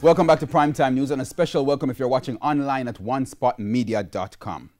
Welcome back to Primetime News, and a special welcome if you're watching online at onespotmedia.com.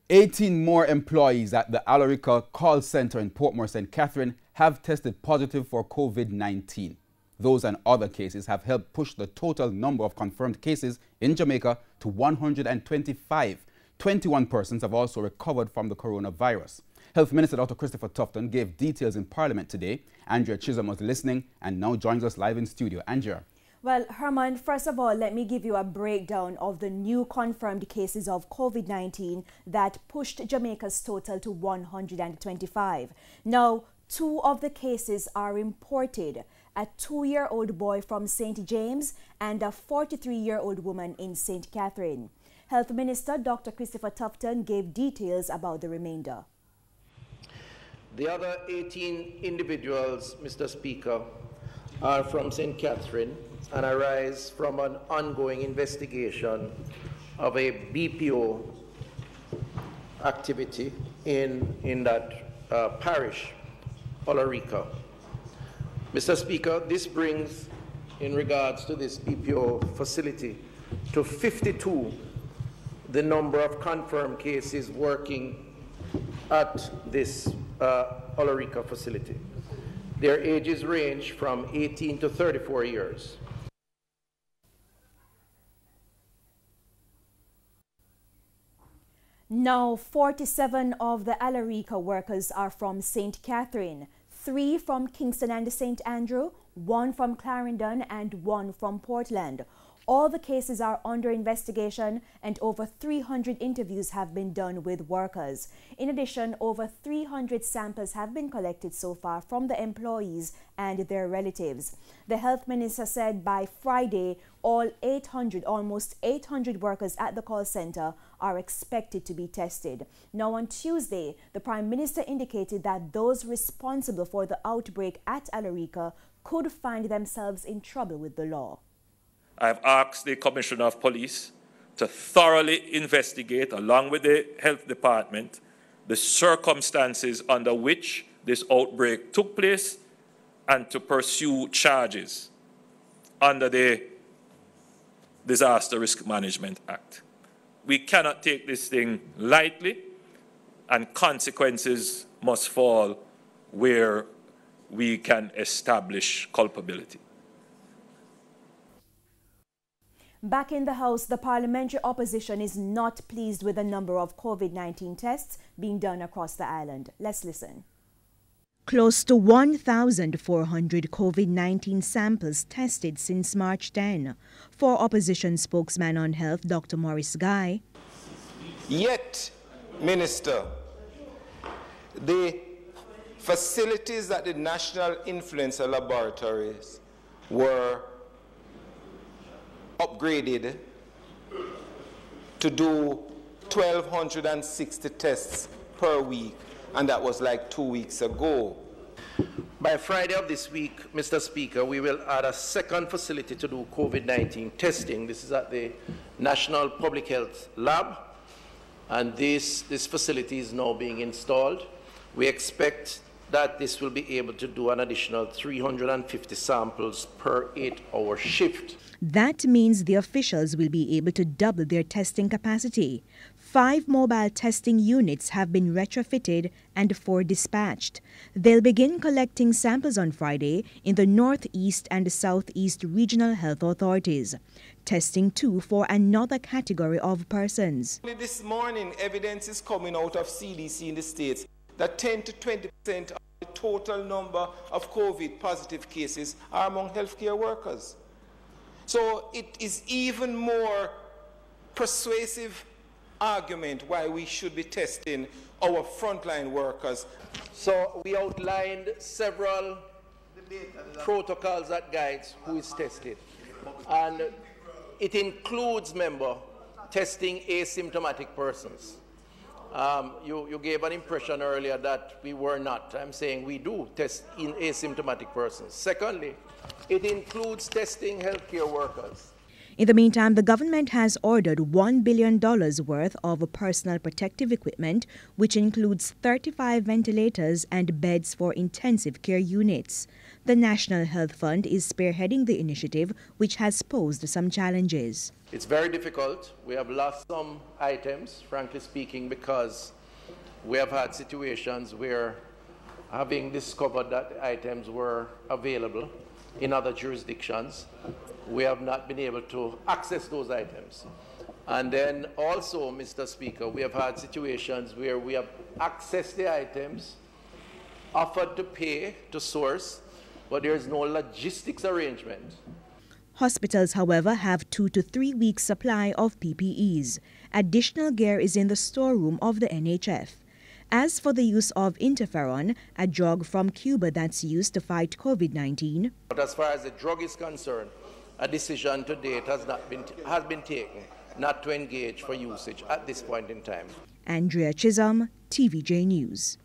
18 more employees at the Alarica call center in Portmore St. Catherine have tested positive for COVID-19. Those and other cases have helped push the total number of confirmed cases in Jamaica to 125. 21 persons have also recovered from the coronavirus. Health Minister Dr. Christopher Tufton gave details in Parliament today. Andrea Chisholm was listening and now joins us live in studio. Andrea. Well, Herman, first of all, let me give you a breakdown of the new confirmed cases of COVID-19 that pushed Jamaica's total to 125. Now, 2 of the cases are imported: a 2-year-old boy from St. James and a 43-year-old woman in St. Catherine. Health Minister Dr. Christopher Tufton gave details about the remainder. The other 18 individuals, Mr. Speaker, are from St. Catherine and arise from an ongoing investigation of a BPO activity in that parish, Alarica. Mr. Speaker, this brings, in regards to this BPO facility, to 52 the number of confirmed cases working at this Alarica facility. Their ages range from 18 to 34 years. Now, 47 of the Alarica workers are from St. Catherine, 3 from Kingston and St. Andrew, 1 from Clarendon, and 1 from Portland. All the cases are under investigation and over 300 interviews have been done with workers. In addition, over 300 samples have been collected so far from the employees and their relatives. The health minister said by Friday, almost 800 workers at the call center are expected to be tested. Now on Tuesday, the Prime Minister indicated that those responsible for the outbreak at Alarica could find themselves in trouble with the law. I have asked the Commissioner of Police to thoroughly investigate, along with the Health Department, the circumstances under which this outbreak took place and to pursue charges under the Disaster Risk Management Act. We cannot take this thing lightly, and consequences must fall where we can establish culpability. Back in the House, the parliamentary opposition is not pleased with the number of COVID-19 tests being done across the island. Let's listen. Close to 1,400 COVID-19 samples tested since March 10. For opposition spokesman on health, Dr. Maurice Guy. Yet, Minister, the facilities at the National Influenza Laboratories were upgraded to do 1,260 tests per week, and that was like 2 weeks ago. By Friday of this week, Mr. Speaker, we will add a second facility to do COVID-19 testing. This is at the National Public Health Lab, and this facility is now being installed. We expect that this will be able to do an additional 350 samples per 8-hour shift. That means the officials will be able to double their testing capacity. 5 mobile testing units have been retrofitted and 4 dispatched. They'll begin collecting samples on Friday in the Northeast and Southeast Regional Health Authorities. Testing too for another category of persons. This morning, evidence is coming out of CDC in the States that 10 to 20% of the total number of COVID positive cases are among healthcare workers. So it is even more persuasive argument why we should be testing our frontline workers. So we outlined several protocols that guides who is tested. And it includes, testing asymptomatic persons. You gave an impression earlier that we were not. I'm saying we do test in asymptomatic persons. Secondly, it includes testing healthcare workers. In the meantime, the government has ordered $1 billion worth of personal protective equipment, which includes 35 ventilators and beds for intensive care units. The National Health Fund is spearheading the initiative, which has posed some challenges. It's very difficult. We have lost some items, frankly speaking, because we have had situations where, having discovered that the items were available in other jurisdictions, we have not been able to access those items. And then also, Mr. Speaker, we have had situations where we have accessed the items, offered to pay to source, but there is no logistics arrangement. Hospitals, however, have 2 to 3 weeks' supply of PPEs. Additional gear is in the storeroom of the NHF. As for the use of interferon, a drug from Cuba that's used to fight COVID-19. But as far as the drug is concerned, a decision to date has been taken not to engage for usage at this point in time. Andrea Chisholm, TVJ News.